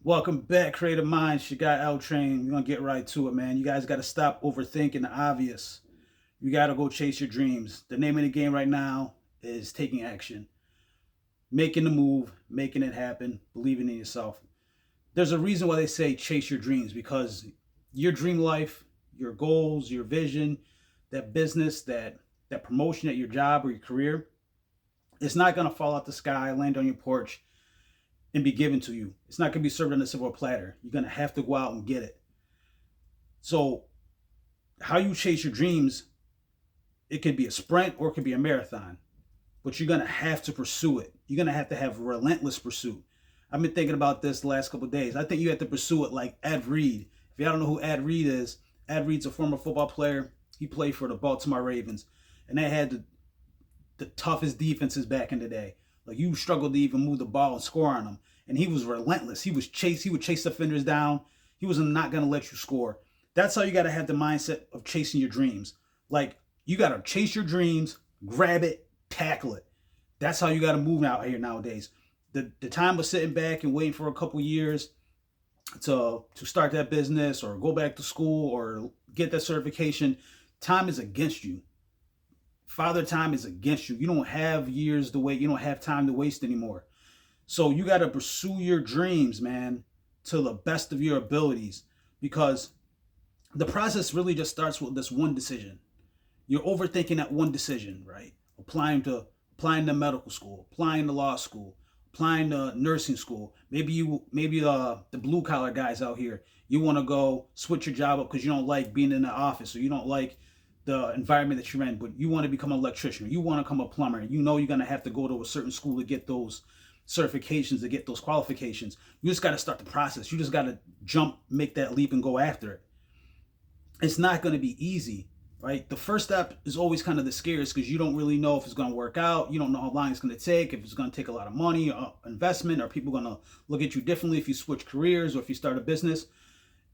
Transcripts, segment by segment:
Welcome back, Creative Minds. You got L Train. We're gonna get right to it, man. You guys gotta stop overthinking the obvious. You gotta go chase your dreams. The name of the game right now is taking action, making the move, making it happen, believing in yourself. There's a reason why they say chase your dreams because your dream life, your goals, your vision, that business, that promotion at your job or your career, it's not gonna fall out the sky, land on your porch, and be given to you. It's not going to be served on a silver platter. You're going to have to go out and get it. So, how you chase your dreams, it could be a sprint or it could be a marathon, but you're going to have to pursue it. You're going to have relentless pursuit. I've been thinking about this the last couple of days. I think you have to pursue it like Ed Reed. If you don't know who Ed Reed is, Ed Reed's a former football player. He played for the Baltimore Ravens, and they had the toughest defenses back in the day. Like you struggled to even move the ball and score on them. And he was relentless. He would chase defenders down. He was not gonna let you score. That's how you gotta have the mindset of chasing your dreams. Like you gotta chase your dreams, grab it, tackle it. That's how you gotta move out here nowadays. The time of sitting back and waiting for a couple years to start that business or go back to school or get that certification, time is against you. Father time is against you. You don't have years to wait. You don't have time to waste anymore. So you got to pursue your dreams, man, to the best of your abilities because the process really just starts with this one decision. You're overthinking that one decision, right? Applying to medical school, applying to law school, applying to nursing school. Maybe the blue collar guys out here, you want to go switch your job up because you don't like being in the office or you don't like the environment that you're in, but you want to become an electrician, or you want to become a plumber. You know you're gonna have to go to a certain school to get those certifications, to get those qualifications. You just got to start the process. You just got to jump, make that leap, and go after it. It's not going to be easy, right? The first step is always kind of the scariest because you don't really know if it's going to work out. You don't know how long it's going to take, if it's going to take a lot of money or investment, or people going to look at you differently if you switch careers or if you start a business.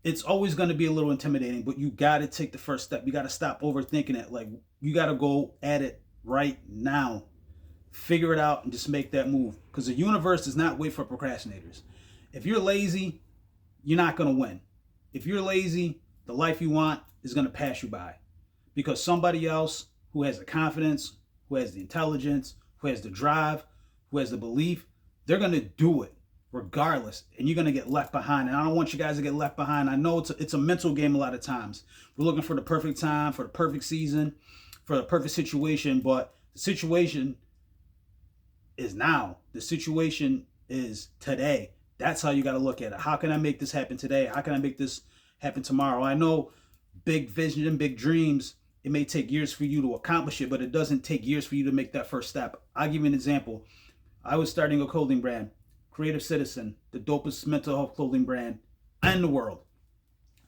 It's always going to be a little intimidating, but you got to take the first step. You got to stop overthinking it. Like you got to go at it right now. Figure it out and just make that move because the universe does not wait for procrastinators. If you're lazy, you're not going to win. If you're lazy, the life you want is going to pass you by because somebody else who has the confidence, who has the intelligence, who has the drive, who has the belief, they're going to do it regardless, and you're going to get left behind. And I don't want you guys to get left behind. I know it's a mental game a lot of times. We're looking for the perfect time, for the perfect season, for the perfect situation, but the situation is now. The situation is today. That's how you got to look at it. How can I make this happen today? How can I make this happen tomorrow? I know big vision and big dreams, it may take years for you to accomplish it, but it doesn't take years for you to make that first step. I'll give you an example. I was starting a clothing brand, Creative Citizen, the dopest mental health clothing brand in the world.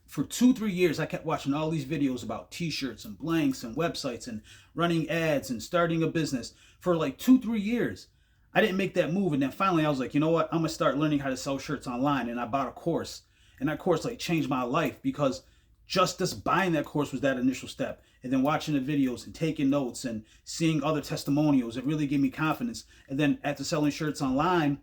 For 2-3 years, I kept watching all these videos about t-shirts and blanks and websites and running ads and starting a business for like 2-3 years. I didn't make that move. And then finally I was like, you know what? I'm going to start learning how to sell shirts online. And I bought a course. And that course like changed my life because just this buying that course was that initial step. And then watching the videos and taking notes and seeing other testimonials, it really gave me confidence. And then after selling shirts online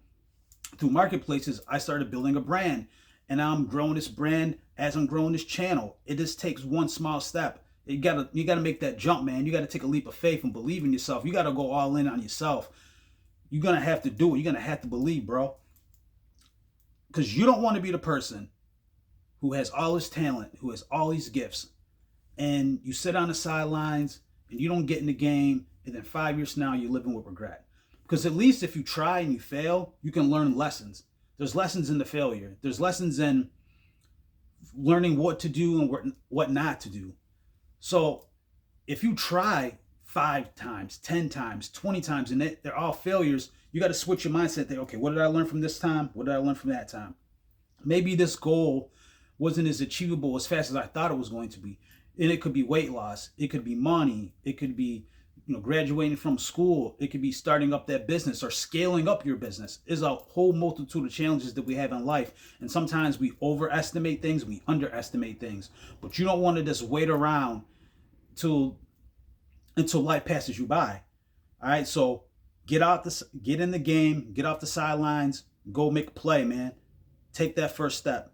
through marketplaces, I started building a brand. And now I'm growing this brand as I'm growing this channel. It just takes one small step. You gotta make that jump, man. You gotta take a leap of faith and believe in yourself. You gotta go all in on yourself. You're going to have to do it. You're going to have to believe, bro. Because you don't want to be the person who has all this talent, who has all these gifts, and you sit on the sidelines and you don't get in the game, and then 5 years from now, you're living with regret. Because at least if you try and you fail, you can learn lessons. There's lessons in the failure. There's lessons in learning what to do and what not to do. So if you try 5 times, 10 times, 20 times, and they're all failures, you got to switch your mindset. Think, okay, what did I learn from this time? What did I learn from that time? Maybe this goal wasn't as achievable as fast as I thought it was going to be. And it could be weight loss. It could be money. It could be, graduating from school. It could be starting up that business or scaling up your business. There's a whole multitude of challenges that we have in life. And sometimes we overestimate things, we underestimate things. But you don't want to just wait around until life passes you by. All right, so get in the game, get off the sidelines, go make a play, man. Take that first step.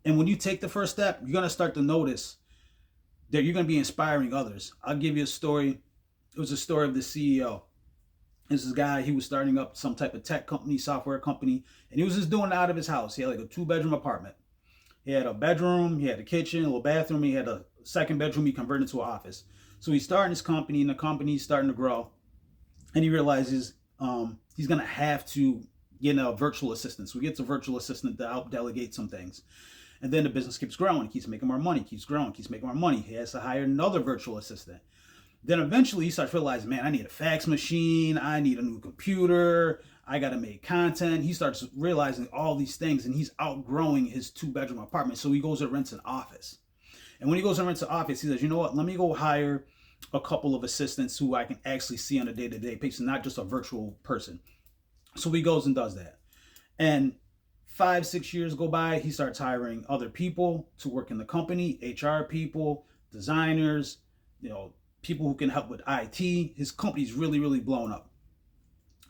And when you take the first step, you're going to start to notice that you're going to be inspiring others. I'll give you a story. It was a story of the CEO. This is a guy, he was starting up some type of tech company, software company, and he was just doing it out of his house. He had like a 2-bedroom apartment. He had a bedroom, he had a kitchen, a little bathroom, he had a second bedroom he converted into an office. So he's starting his company, and the company's starting to grow. And he realizes he's going to have to get a virtual assistant. So he gets a virtual assistant to help delegate some things. And then the business keeps growing, keeps making more money, keeps growing, keeps making more money. He has to hire another virtual assistant. Then eventually he starts realizing, man, I need a fax machine. I need a new computer. I got to make content. He starts realizing all these things, and he's outgrowing his 2-bedroom apartment. So he goes and rents an office. And when he goes and rents an office, he says, you know what? Let me go hire a couple of assistants who I can actually see on a day-to-day basis, not just a virtual person. So he goes and does that. And 5-6 years go by, he starts hiring other people to work in the company, HR people, designers, people who can help with IT. His company's really, really blown up.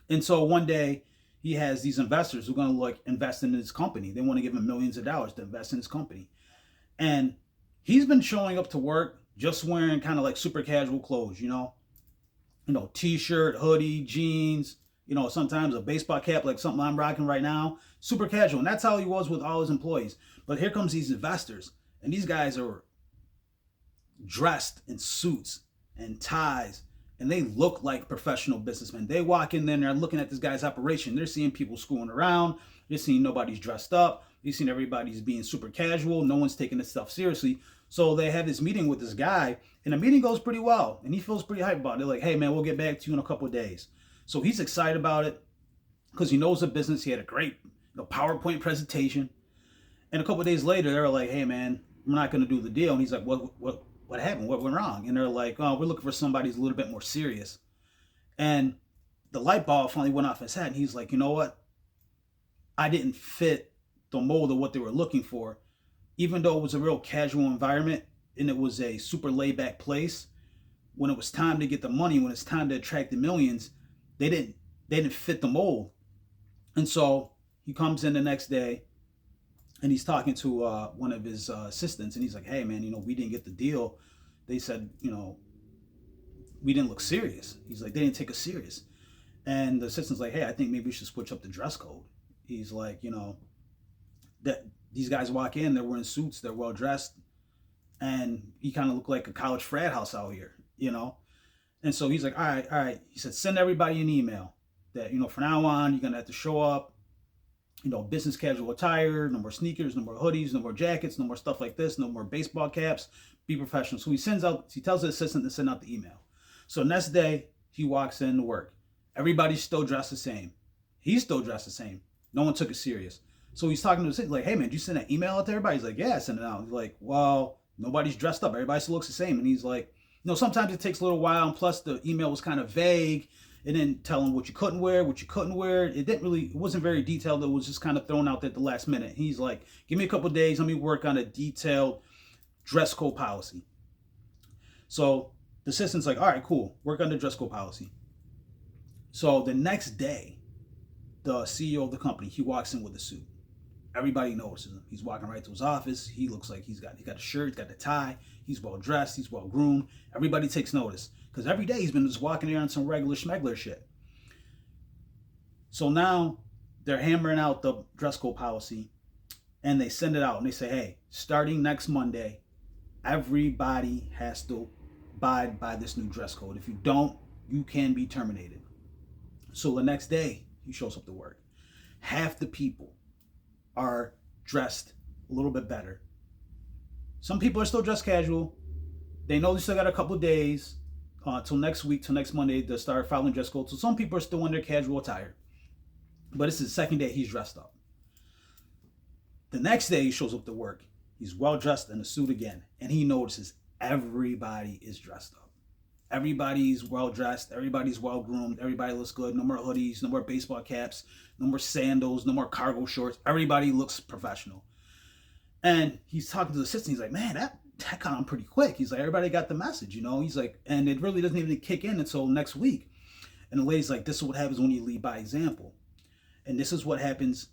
And so one day he has these investors who are going to invest in his company. They want to give him millions of dollars to invest in his company. And he's been showing up to work just wearing kind of like super casual clothes, t-shirt, hoodie, jeans, sometimes a baseball cap, like something I'm rocking right now, super casual. And that's how he was with all his employees. But here comes these investors, and these guys are dressed in suits and ties, and they look like professional businessmen. They walk in there and they're looking at this guy's operation. They're seeing people screwing around. They're seeing nobody's dressed up. They're seeing everybody's being super casual. No one's taking this stuff seriously. So they have this meeting with this guy, and the meeting goes pretty well, and he feels pretty hyped about it. They're like, hey, man, we'll get back to you in a couple of days. So he's excited about it because he knows the business. He had a great PowerPoint presentation. And a couple of days later, they're like, hey, man, we're not going to do the deal. And he's like, what happened? What went wrong? And they're like, oh, we're looking for somebody who's a little bit more serious. And the light bulb finally went off his head. And he's like, you know what? I didn't fit the mold of what they were looking for. Even though it was a real casual environment and it was a super laid back place, when it was time to get the money, when it's time to attract the millions, they didn't fit the mold. And so he comes in the next day and he's talking to one of his assistants, and he's like, hey, man, we didn't get the deal. They said, we didn't look serious. He's like, they didn't take us serious. And the assistant's like, hey, I think maybe we should switch up the dress code. He's like, that these guys walk in, they're wearing suits, they're well dressed, and he kind of look like a college frat house out here, And so he's like, all right. He said, send everybody an email that, from now on, you're going to have to show up, business casual attire, no more sneakers, no more hoodies, no more jackets, no more stuff like this, no more baseball caps, be professional. So he tells the assistant to send out the email. So next day, he walks in to work. Everybody's still dressed the same. He's still dressed the same. No one took it serious. So he's talking to the assistant, like, hey, man, did you send that email out to everybody? He's like, yeah, I sent it out. He's like, well, nobody's dressed up. Everybody still looks the same. And he's like, sometimes it takes a little while, and plus the email was kind of vague. It didn't tell him what you couldn't wear, what you couldn't wear. It wasn't very detailed. It was just kind of thrown out there at the last minute. He's like, give me a couple of days. Let me work on a detailed dress code policy. So the assistant's like, all right, cool. Work on the dress code policy. So the next day, the CEO of the company, he walks in with a suit. Everybody notices him. He's walking right to his office. He looks like he got a shirt, he's got a tie. He's well dressed. He's well groomed. Everybody takes notice because every day he's been just walking around some regular schmegler shit. So now they're hammering out the dress code policy, and they send it out and they say, hey, starting next Monday, everybody has to abide by this new dress code. If you don't, you can be terminated. So the next day he shows up to work. Half the people are dressed a little bit better. Some people are still dressed casual. They know they still got a couple of days till next week, till next Monday to start following dress code. So some people are still in their casual attire. But this is the second day he's dressed up. The next day he shows up to work. He's well dressed in a suit again. And he notices everybody is dressed up. Everybody's well dressed. Everybody's well groomed. Everybody looks good. No more hoodies. No more baseball caps. No more sandals. No more cargo shorts. Everybody looks professional. And he's talking to the assistant. He's like, man, that got on pretty quick. He's like, everybody got the message, He's like, and it really doesn't even kick in until next week. And the lady's like, this is what happens when you lead by example. And this is what happens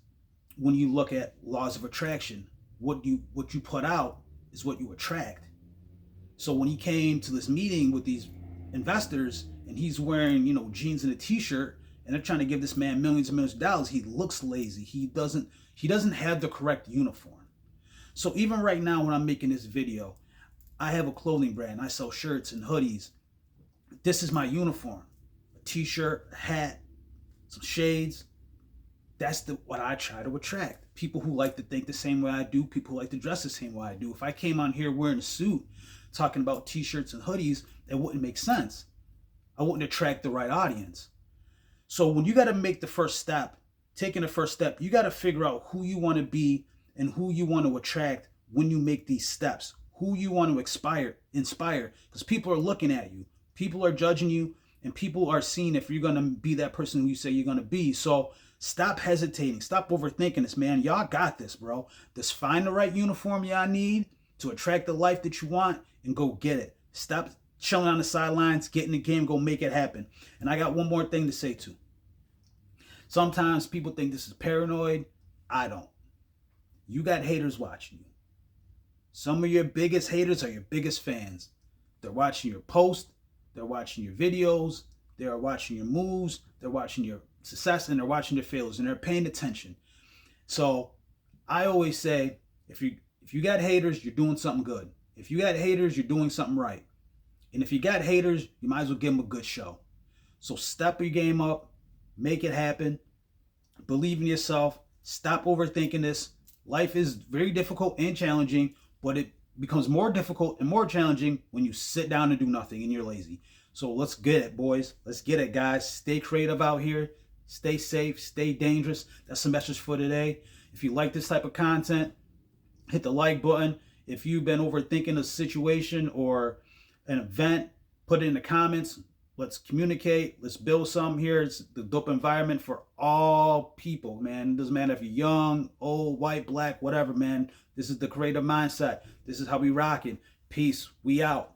when you look at laws of attraction. What you put out is what you attract. So when he came to this meeting with these investors and he's wearing, jeans and a t-shirt, and they're trying to give this man millions and millions of dollars, he looks lazy. He doesn't have the correct uniform. So even right now when I'm making this video, I have a clothing brand. I sell shirts and hoodies. This is my uniform. A t-shirt, a hat, some shades. That's what I try to attract. People who like to think the same way I do, people who like to dress the same way I do. If I came on here wearing a suit, talking about t-shirts and hoodies, it wouldn't make sense. I wouldn't attract the right audience. So when you got to make the first step, taking the first step, you got to figure out who you want to be and who you want to attract when you make these steps, who you want to inspire, because people are looking at you, people are judging you, and people are seeing if you're going to be that person who you say you're going to be. So stop hesitating. Stop overthinking this, man. Y'all got this, bro. Just find the right uniform y'all need to attract the life that you want and go get it. Stop chilling on the sidelines, get in the game, go make it happen. And I got one more thing to say too. Sometimes people think this is paranoid. I don't. You got haters watching you. Some of your biggest haters are your biggest fans. They're watching your posts. They're watching your videos. They're watching your moves. They're watching your success, and they're watching your failures, and they're paying attention. So I always say, if you got haters, you're doing something good. If you got haters, you're doing something right. And if you got haters, you might as well give them a good show. So step your game up, make it happen, believe in yourself, stop overthinking this. Life is very difficult and challenging, but it becomes more difficult and more challenging when you sit down and do nothing and you're lazy. So let's get it, boys. Let's get it, guys. Stay creative out here. Stay safe. Stay dangerous. That's the message for today. If you like this type of content, hit the like button. If you've been overthinking a situation or an event, put it in the comments. Let's communicate. Let's build something here. It's the dope environment for all people, man. It doesn't matter if you're young, old, white, black, whatever, man. This is the creative mindset. This is how we rock it. Peace. We out.